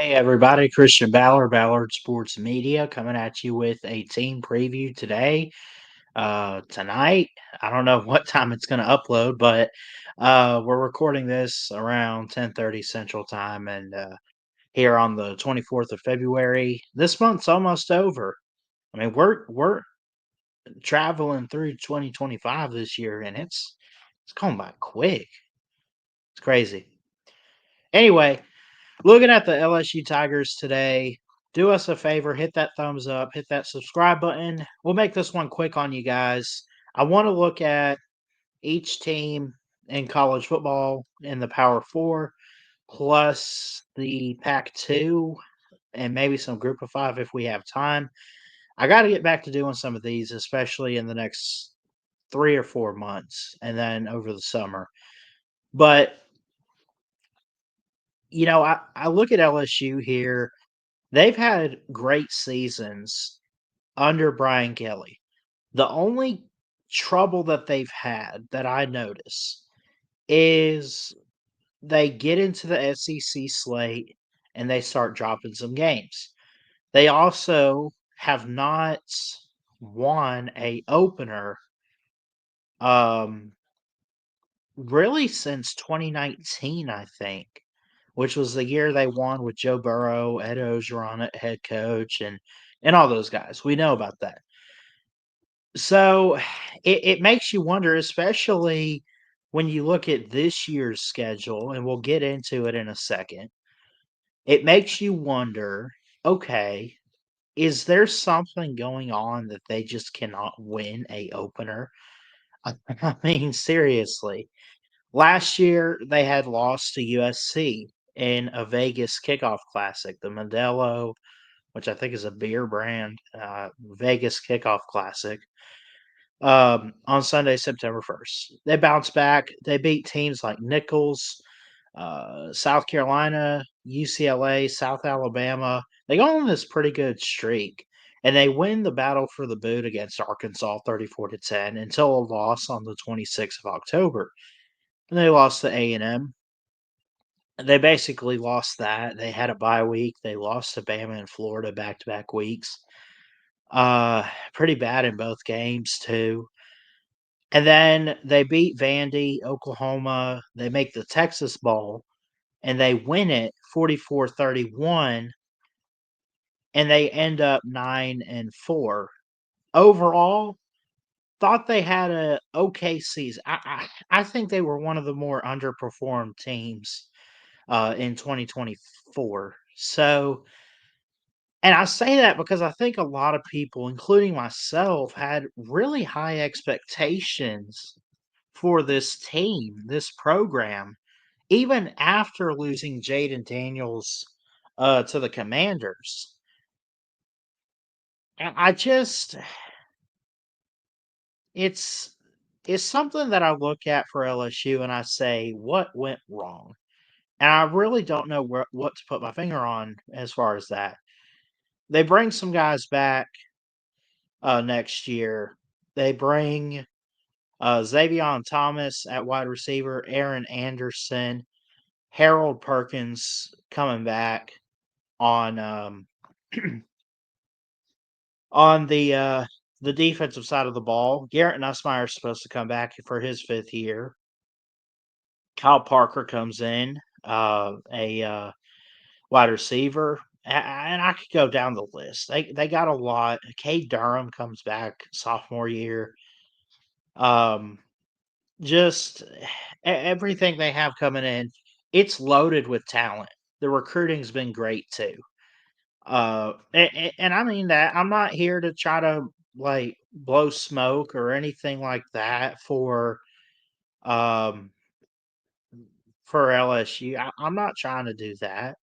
Hey everybody, Christian Ballard Sports Media coming at you with a team preview today. Tonight, I don't know what time it's going to upload, but we're recording this around 10:30 Central Time, and here on the 24th of February. This month's almost over. I mean, we're traveling through 2025 this year, and it's going by quick. It's crazy. Anyway, looking at the LSU Tigers today, do us a favor, hit that thumbs up, hit that subscribe button. We'll make this one quick on you guys. I want to look at each team in college football in the Power Four, plus the Pac 2, and maybe some Group of Five if we have time. I got to get back to doing some of these, especially in the next 3 or 4 months and then over the summer. But, I look at LSU here. They've had great seasons under Brian Kelly. The only trouble that they've had that I notice is they get into the SEC slate and they start dropping some games. They also have not won a opener um really since 2019, I think, which was the year they won with Joe Burrow, Ed Ogeron at head coach, and all those guys. We know about that. So it makes you wonder, especially when you look at this year's schedule, and we'll get into it in a second. It makes you wonder, okay, is there something going on that they just cannot win a opener? I mean, seriously. Last year, they had lost to USC in a Vegas kickoff classic, the Modelo, which I think is a beer brand, Vegas kickoff classic, on Sunday, September 1st. They bounced back. They beat teams like Nichols, South Carolina, UCLA, South Alabama. They go on this pretty good streak, and they win the battle for the boot against Arkansas 34-10 until a loss on the 26th of October. And they lost to A&M. They basically lost that. They had a bye week. They lost to Bama and Florida back-to-back weeks. Pretty bad in both games too. And then they beat Vandy, Oklahoma. They make the Texas Bowl, and they win it 44-31, and they end up 9-4. Overall, thought they had a okay season. I think they were one of the more underperformed teams in 2024. So, and I say that because I think a lot of people, including myself, had really high expectations for this team, this program, even after losing Jaden Daniels to the Commanders. And I just, it's it's something that I look at for LSU and I say, what went wrong? And I really don't know what to put my finger on as far as that. They bring some guys back next year. They bring Xavion Thomas at wide receiver, Aaron Anderson, Harold Perkins coming back on on the defensive side of the ball. Garrett Nussmeier is supposed to come back for his 5th year. Kyle Parker comes in, a wide receiver, and I could go down the list. They got a lot. Cade Durham comes back sophomore year. Um, just everything they have coming in, it's loaded with talent. The recruiting's been great too. And I mean that. I'm not here to try to like blow smoke or anything like that um for LSU. I'm not trying to do that.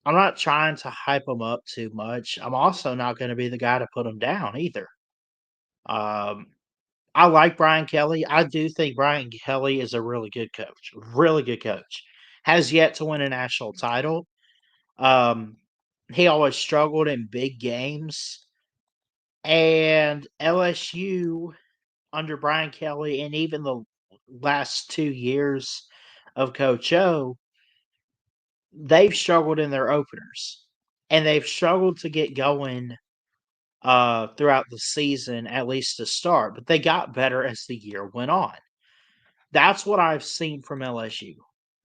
I'm not trying to hype them up too much. I'm also not going to be the guy to put them down either. Um, I like Brian Kelly. I do think Brian Kelly is a really good coach. Really good coach. Has yet to win a national title. Um, he always struggled in big games. And LSU under Brian Kelly and even the last 2 years of Coach O, they've struggled in their openers, and they've struggled to get going throughout the season, at least to start, but they got better as the year went on. That's what I've seen from LSU.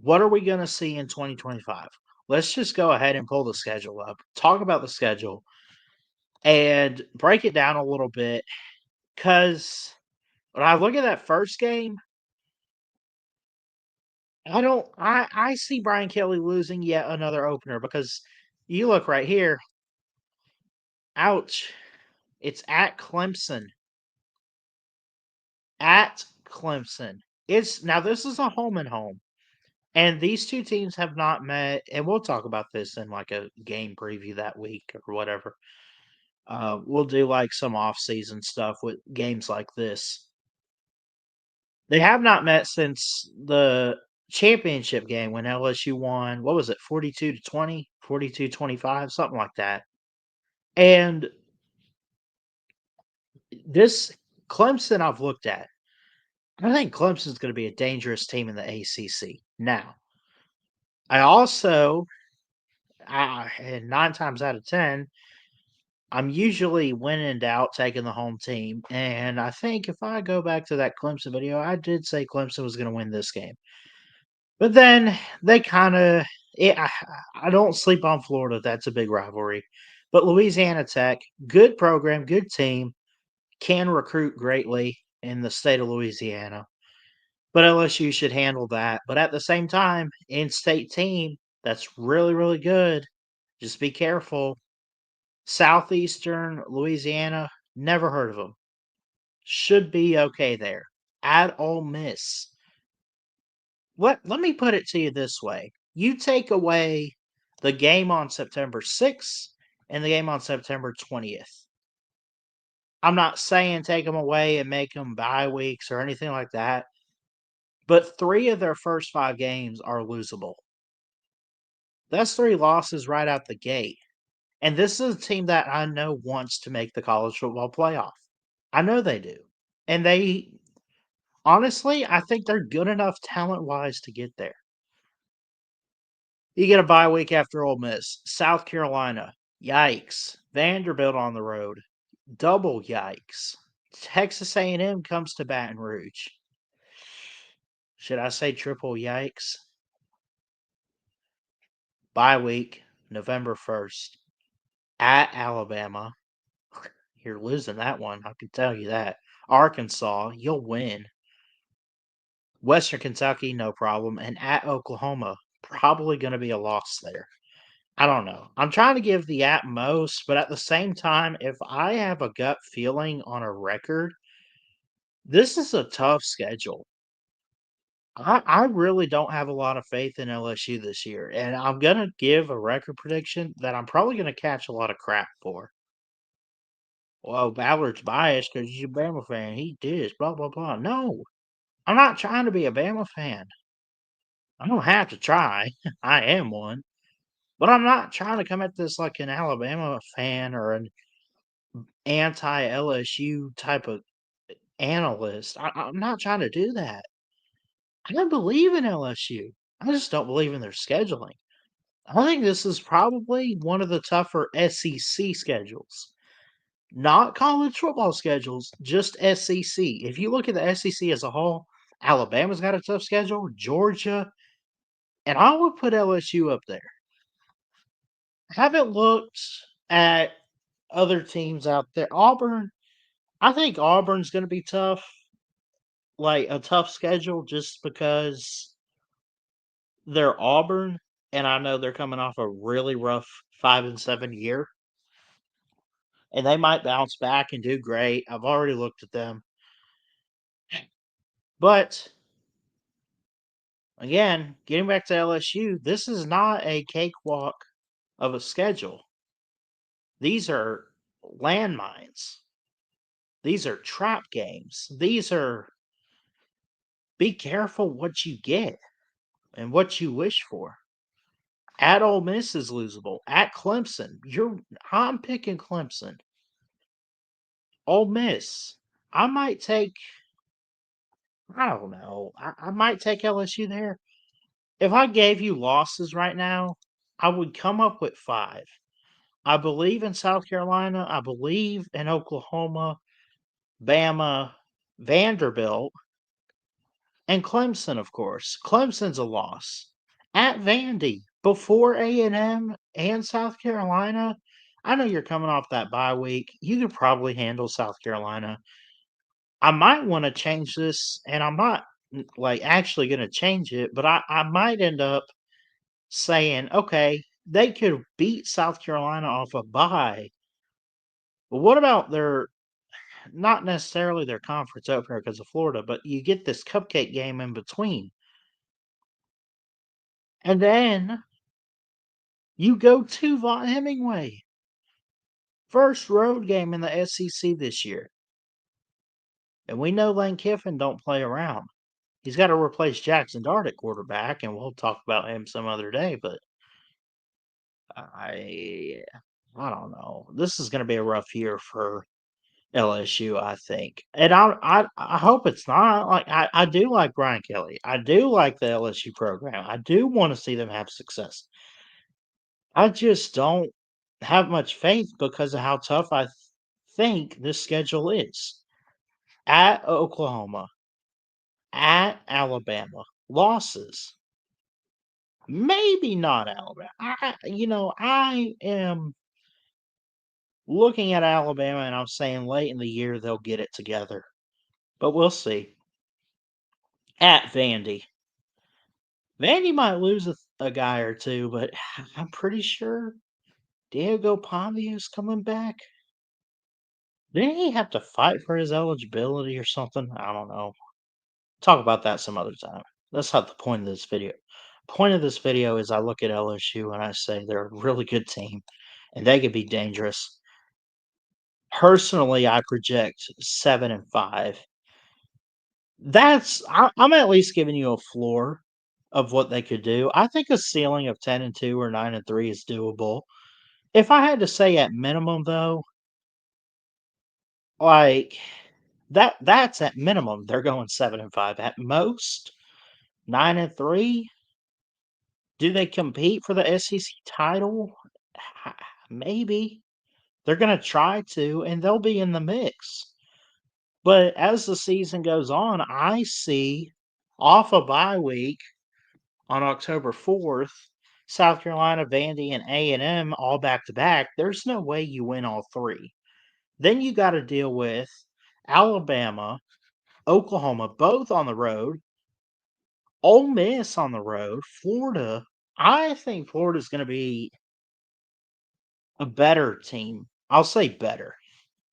What are we going to see in 2025? Let's just go ahead and pull the schedule up, talk about the schedule, and break it down a little bit. Because when I look at that first game, I see Brian Kelly losing yet another opener because you look right here. Ouch. It's at Clemson. At Clemson. It's now this is a home and home. And these two teams have not met, and we'll talk about this in like a game preview that week or whatever. We'll do like some off-season stuff with games like this. They have not met since the championship game when LSU won, what was it, 42-20, 42-25, something like that. And this Clemson I've looked at. I think Clemson's going to be a dangerous team in the ACC. Now, I also, and 9 times out of 10, I'm usually when in doubt taking the home team. And I think if I go back to that Clemson video, I did say Clemson was going to win this game. But then they kind of, I don't sleep on Florida. That's a big rivalry. But Louisiana Tech, good program, good team, can recruit greatly in the state of Louisiana. But LSU should handle that. But at the same time, in-state team that's really, really good. Just be careful. Southeastern Louisiana, never heard of them. Should be okay there. At Ole Miss. Let me put it to you this way. You take away the game on September 6th and the game on September 20th. I'm not saying take them away and make them bye weeks or anything like that, but 3 of their first 5 games are losable. That's 3 losses right out the gate. And this is a team that I know wants to make the college football playoff. I know they do. And they honestly, I think they're good enough talent-wise to get there. You get a bye week after Ole Miss. South Carolina, yikes. Vanderbilt on the road, double yikes. Texas A&M comes to Baton Rouge. Should I say triple yikes? Bye week, November 1st, at Alabama. You're losing that one, I can tell you that. Arkansas, you'll win. Western Kentucky, no problem. And at Oklahoma, probably going to be a loss there. I don't know. I'm trying to give the at most, but at the same time, if I have a gut feeling on a record, this is a tough schedule. I really don't have a lot of faith in LSU this year, and I'm going to give a record prediction that I'm probably going to catch a lot of crap for. Well, Ballard's biased because he's a Bama fan. He did, blah, blah, blah. No, I'm not trying to be a Bama fan. I don't have to try. I am one. But I'm not trying to come at this like an Alabama fan or an anti LSU type of analyst. I'm not trying to do that. I believe in LSU. I just don't believe in their scheduling. I think this is probably one of the tougher SEC schedules. Not college football schedules, just SEC. If you look at the SEC as a whole, Alabama's got a tough schedule, Georgia, and I would put LSU up there. I haven't looked at other teams out there. Auburn, I think Auburn's going to be tough, like a tough schedule just because they're Auburn, and I know they're coming off a really rough 5-7 year, and they might bounce back and do great. I've already looked at them. But again, getting back to LSU, this is not a cakewalk of a schedule. These are landmines. These are trap games. These are be careful what you get and what you wish for. At Ole Miss is losable. At Clemson, I'm picking Clemson. Ole Miss, I might take. I don't know. I might take LSU there. if I gave you losses right now, I would come up with 5. I believe in South Carolina, I believe in Oklahoma, Bama, Vanderbilt, and Clemson, of course. Clemson's a loss. At Vandy, before A&M and South Carolina, I know you're coming off that bye week. You could probably handle South Carolina. I might wanna change this, and I'm not, like, actually gonna change it, but I might end up saying, "Okay, they could beat South Carolina off a bye, but what about their not necessarily their conference opener because of Florida, but you get this cupcake game in between, and then you go to Vaught Hemingway. First road game in the SEC this year, and we know Lane Kiffin don't play around. He's gotta replace Jackson Dart at quarterback, and we'll talk about him some other day, but I I don't know. This is gonna be a rough year for LSU, I think, and I hope it's not. Like I do like Brian Kelly. I do like the LSU program. I do want to see them have success. I just don't have much faith because of how tough I think this schedule is. At Oklahoma, at Alabama, losses. Maybe not Alabama. I am looking at Alabama and I'm saying late in the year they'll get it together, but we'll see. At Vandy. Vandy might lose a guy or two, but I'm pretty sure Diego Pavia coming back. Didn't he have to fight for his eligibility or something? I don't know. Talk about that some other time. That's not the point of this video. Point of this video is I look at LSU and I say they're a really good team and they could be dangerous. Personally, I project 7-5. I'm at least giving you a floor of what they could do. I think a ceiling of 10-2 or 9-3 is doable. If I had to say at minimum though, like that's at minimum they're going 7-5. At most 9-3. Do they compete for the SEC title? Maybe. They're going to try to and they'll be in the mix. But as the season goes on, I see off a bye week on October 4th, South Carolina, Vandy, and A&M all back to back. There's no way you win all 3. Then you gotta deal with Alabama, Oklahoma, both on the road, Ole Miss on the road, Florida. I think Florida's gonna be a better team. I'll say better.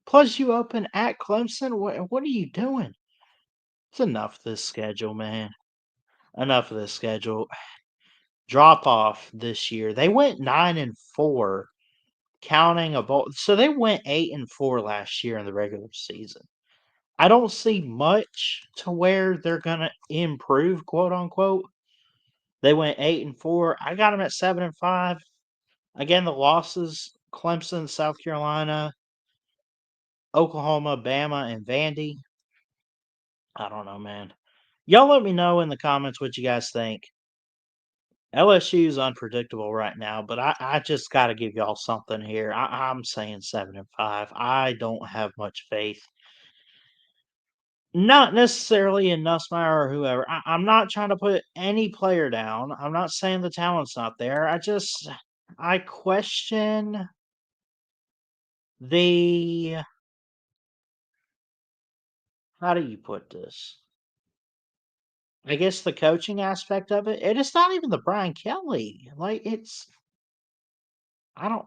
Plus, you open at Clemson. What are you doing? It's enough of this schedule, man. Enough of this schedule. Drop off this year. They went 9-4, counting a bowl. So they went 8-4 last year in the regular season. I don't see much to where they're gonna improve, quote unquote. They went 8-4. I got them at 7-5. Again, the losses: Clemson, South Carolina, Oklahoma, Bama, and Vandy. I don't know, man. Y'all let me know in the comments what you guys think. LSU is unpredictable right now, but I just got to give y'all something here. I'm saying 7-5. I don't have much faith. Not necessarily in Nussmeier or whoever. I'm not trying to put any player down. I'm not saying the talent's not there. I question the how do you put this? I guess the coaching aspect of it. And it's not even the Brian Kelly. Like I don't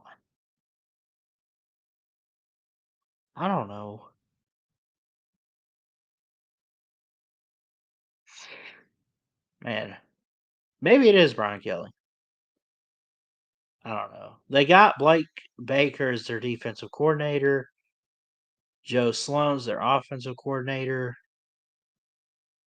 I don't know. Man. Maybe it is Brian Kelly. I don't know. They got Blake Baker as their defensive coordinator. Joe Sloan's their offensive coordinator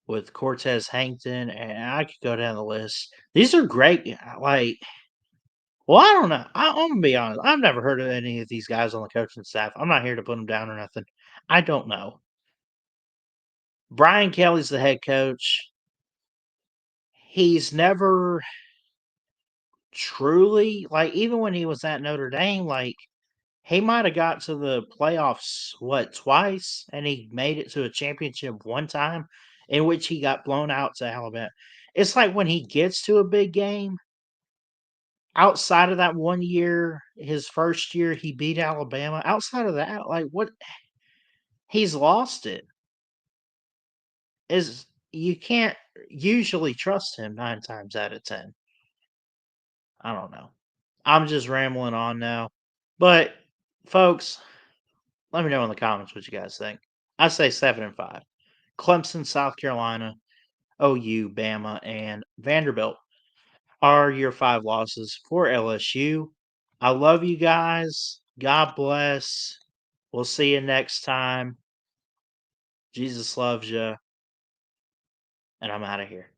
with Cortez Hankton, and I could go down the list. These are great. Well, I don't know. I'm gonna be honest. I've never heard of any of these guys on the coaching staff. I'm not here to put them down or nothing. I don't know. Brian Kelly's the head coach. he's never truly like, even when he was at Notre Dame, like, he might have got to the playoffs, what, twice, and he made it to a championship one time, in which he got blown out to Alabama. It's like when he gets to a big game, outside of that 1 year, his first year, he beat Alabama. Outside of that, like, what he's lost it. Is you can't usually trust him 9 times out of 10. I don't know. I'm just rambling on now. But, folks, let me know in the comments what you guys think. I say 7 and 5. Clemson, South Carolina, OU, Bama, and Vanderbilt are your 5 losses for LSU. I love you guys. God bless. We'll see you next time. Jesus loves you, and I'm out of here.